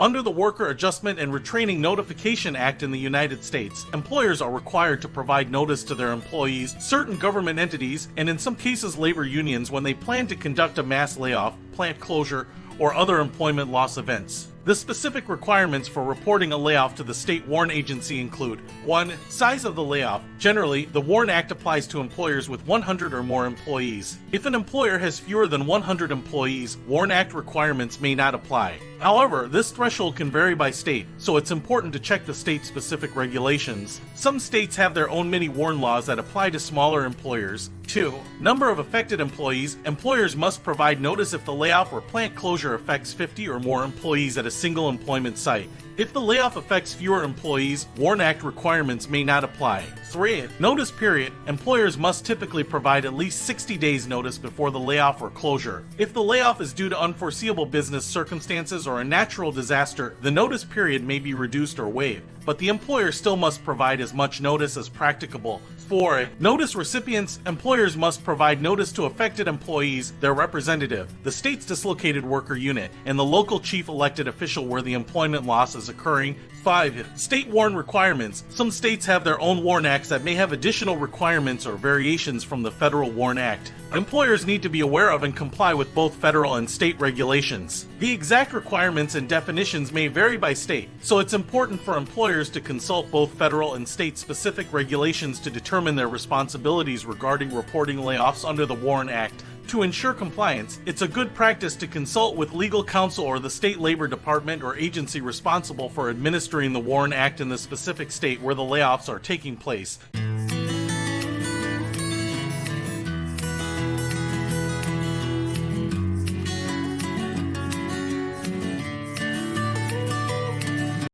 Under the Worker Adjustment and Retraining Notification Act in the United States, employers are required to provide notice to their employees, certain government entities, and in some cases labor unions when they plan to conduct a mass layoff, plant closure, or other employment loss events. The specific requirements for reporting a layoff to the state WARN agency include 1. Size of the layoff. Generally, the WARN Act applies to employers with 100 or more employees. If an employer has fewer than 100 employees, WARN Act requirements may not apply. However, this threshold can vary by state, so it's important to check the state-specific regulations. Some states have their own mini-WARN laws that apply to smaller employers. 2. Number of affected employees. Employers must provide notice if the layoff or plant closure affects 50 or more employees at a single employment site. If the layoff affects fewer employees, WARN Act requirements may not apply. 3. Notice period. Employers must typically provide at least 60 days notice before the layoff or closure. If the layoff is due to unforeseeable business circumstances or a natural disaster, the notice period may be reduced or waived, but the employer still must provide as much notice as practicable. 4. Notice recipients. Employers must provide notice to affected employees, their representative, the state's dislocated worker unit, and the local chief elected official where the employment loss is occurring. 5. State WARN requirements. Some states have their own WARN acts that may have additional requirements or variations from the federal WARN Act. Employers need to be aware of and comply with both federal and state regulations. The exact requirements and definitions may vary by state, so it's important for employers to consult both federal and state-specific regulations to determine their responsibilities regarding reporting layoffs under the WARN Act. To ensure compliance, it's a good practice to consult with legal counsel or the state labor department or agency responsible for administering the WARN Act in the specific state where the layoffs are taking place.